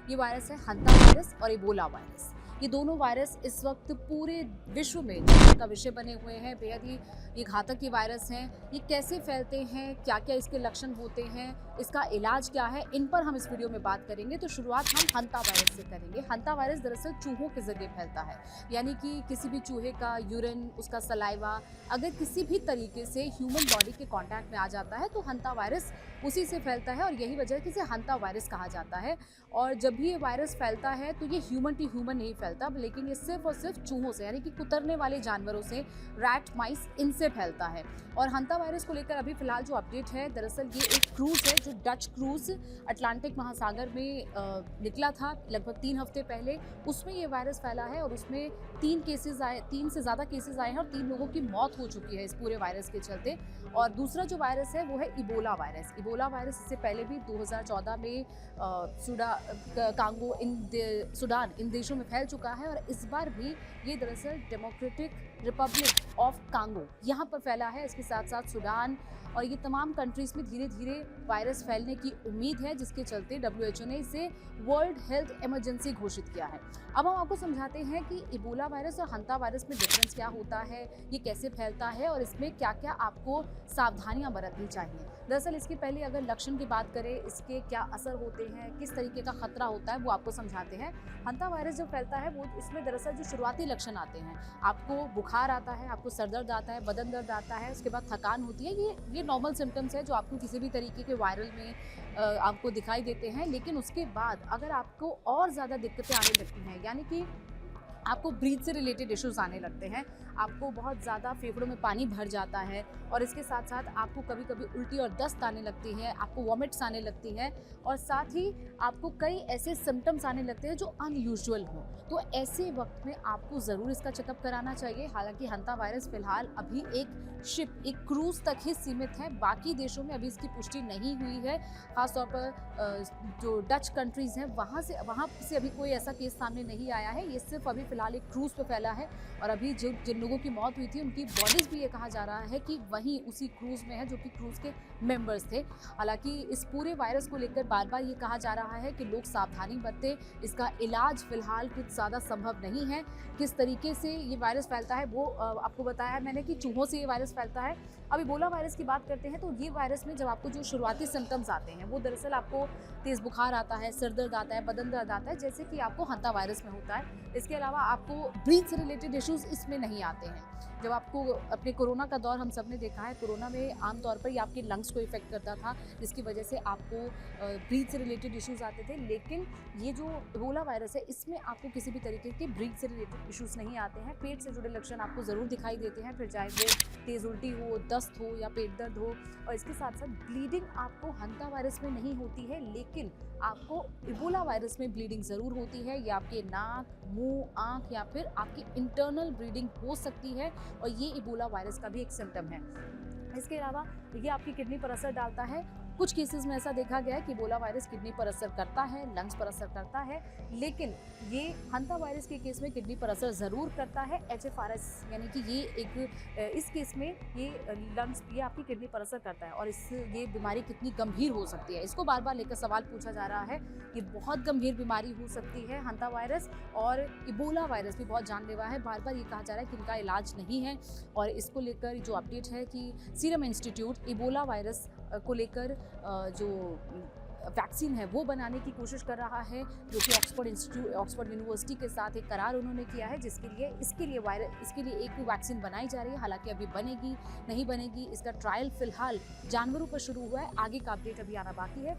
ये वायरस है हंता वायरस और इबोला वायरस। ये दोनों वायरस इस वक्त पूरे विश्व में चिंता का विषय बने हुए हैं। बेहद ही ये घातक ये वायरस हैं। ये कैसे फैलते हैं, क्या क्या इसके लक्षण होते हैं, इसका इलाज क्या है, इन पर हम इस वीडियो में बात करेंगे। तो शुरुआत हम हंता वायरस से करेंगे। हंता वायरस दरअसल चूहों के जरिए फैलता है, यानी कि किसी भी चूहे का यूरिन, उसका सलाइवा अगर किसी भी तरीके से ह्यूमन बॉडी के कांटेक्ट में आ जाता है तो हंता वायरस उसी से फैलता है और यही वजह है कि इसे हंता वायरस कहा जाता है। और जब भी ये वायरस फैलता है तो ये ह्यूमन टू ह्यूमन नहीं फैलता, लेकिन ये सिर्फ और सिर्फ चूहों से, यानी कि कुतरने वाले जानवरों से, रैट, माइस, इनसे फैलता है। और हंता वायरस को लेकर अभी फिलहाल जो अपडेट है, दरअसल ये एक क्रूज है जो डच क्रूज अटलांटिक महासागर में निकला था लगभग 3 हफ्ते पहले। उसमें ये वायरस फैला है और उसमें 3 से ज़्यादा केसेस आए हैं और 3 लोगों की मौत हो चुकी है इस पूरे वायरस के चलते। और दूसरा जो वायरस है वो है इबोला वायरस। इबोला वायरस इससे पहले भी 2014 में कांगो, सूडान, इन देशों में फैल चुका है और इस बार भी ये दरअसल डेमोक्रेटिक रिपब्लिक ऑफ कांगो यहाँ पर फैला है। इसके साथ साथ सूडान और ये तमाम कंट्रीज में धीरे धीरे वायरस फैलने की उम्मीद है, जिसके चलते WHO ने इसे वर्ल्ड हेल्थ इमरजेंसी घोषित किया है। अब हम आपको समझाते हैं कि इबोला वायरस और हंता वायरस में डिफरेंस क्या होता है, ये कैसे फैलता है और इसमें क्या क्या आपको सावधानियां बरतनी चाहिए। दरअसल इसके पहले अगर लक्षण की बात करें, इसके क्या असर होते हैं, किस तरीके का खतरा होता है, वो आपको समझाते हैं। हंता वायरस जब फैलता है वो इसमें दरअसल जो शुरुआती लक्षण आते हैं, आपको बुखार आता है, आपको सर दर्द आता है, बदन दर्द आता है, उसके बाद थकान होती है। ये नॉर्मल सिम्टम्स है जो आपको किसी भी तरीके के वायरल में आपको दिखाई देते हैं। लेकिन उसके बाद अगर आपको और ज़्यादा दिक्कतें आने लगती हैं, यानी कि आपको ब्रीथ से रिलेटेड इश्यूज आने लगते हैं, आपको बहुत ज़्यादा फेफड़ों में पानी भर जाता है और इसके साथ साथ आपको कभी कभी उल्टी और दस्त आने लगती है, आपको वॉमिट्स आने लगती हैं और साथ ही आपको कई ऐसे सिम्टम्स आने लगते हैं जो अनयूजुअल हों, तो ऐसे वक्त में आपको ज़रूर इसका चेकअप कराना चाहिए। हालांकि हंता वायरस फिलहाल अभी एक क्रूज तक ही सीमित है, बाकी देशों में अभी इसकी पुष्टि नहीं हुई है। खासतौर पर जो डच कंट्रीज़ हैं वहाँ से अभी कोई ऐसा केस सामने नहीं आया है। ये सिर्फ अभी फिलहाल एक क्रूज पे फैला है और अभी जिन लोगों की मौत हुई थी उनकी बॉडीज भी ये कहा जा रहा है कि वहीं उसी क्रूज में है जो कि क्रूज के मेंबर्स थे। हालांकि इस पूरे वायरस को लेकर बार बार ये कहा जा रहा है कि लोग सावधानी बरतें, इसका इलाज फिलहाल कुछ ज़्यादा संभव नहीं है। किस तरीके से ये वायरस फैलता है वो आपको बताया मैंने कि चूहों से ये वायरस फैलता है। अब इबोला वायरस की बात करते हैं तो ये वायरस में जब आपको जो शुरुआती सिम्टम्स आते हैं वो दरअसल आपको तेज़ बुखार आता है, सिर दर्द आता है, बदन दर्द आता है, जैसे कि आपको हंता वायरस में होता है। इसके अलावा आपको ब्रीथ से रिलेटेड इश्यूज इसमें नहीं आते हैं। जब आपको अपने कोरोना का दौर हम सब ने देखा है, कोरोना में आमतौर पर ये आपके लंग्स को इफेक्ट करता था, जिसकी वजह से आपको ब्रीथ से रिलेटेड इश्यूज आते थे। लेकिन ये जो इबोला वायरस है इसमें आपको किसी भी तरीके के ब्रीथ से रिलेटेड इश्यूज नहीं आते हैं। पेट से जुड़े लक्षण आपको ज़रूर दिखाई देते हैं, फिर चाहे वो तेज़ उल्टी हो, दस्त हो या पेट दर्द हो। और इसके साथ साथ ब्लीडिंग आपको हंता वायरस में नहीं होती है, लेकिन आपको इबोला वायरस में ब्लीडिंग ज़रूर होती है। ये आपके नाक, मुंह, आँख या फिर आपकी इंटरनल ब्लीडिंग हो सकती है और ये इबोला वायरस का भी एक सिम्टम है। इसके अलावा ये आपकी किडनी पर असर डालता है। कुछ केसेस में ऐसा देखा गया है कि इबोला वायरस किडनी पर असर करता है, लंग्स पर असर करता है, लेकिन ये हंता वायरस के केस में किडनी पर असर ज़रूर करता है। HFRS यानी कि इस केस में ये आपकी किडनी पर असर करता है और ये बीमारी कितनी गंभीर हो सकती है, इसको बार बार लेकर सवाल पूछा जा रहा है। ये बहुत गंभीर बीमारी हो सकती है हंता वायरस, और इबोला वायरस भी बहुत जानलेवा है। बार बार ये कहा जा रहा है कि इनका इलाज नहीं है और इसको लेकर जो अपडेट है कि सीरम इंस्टीट्यूट इबोला वायरस को लेकर जो वैक्सीन है वो बनाने की कोशिश कर रहा है, जो कि ऑक्सफोर्ड यूनिवर्सिटी के साथ एक करार उन्होंने किया है, इसके लिए एक वैक्सीन बनाई जा रही है। हालांकि अभी बनेगी नहीं बनेगी इसका ट्रायल फिलहाल जानवरों पर शुरू हुआ है, आगे का अपडेट अभी आना बाकी है।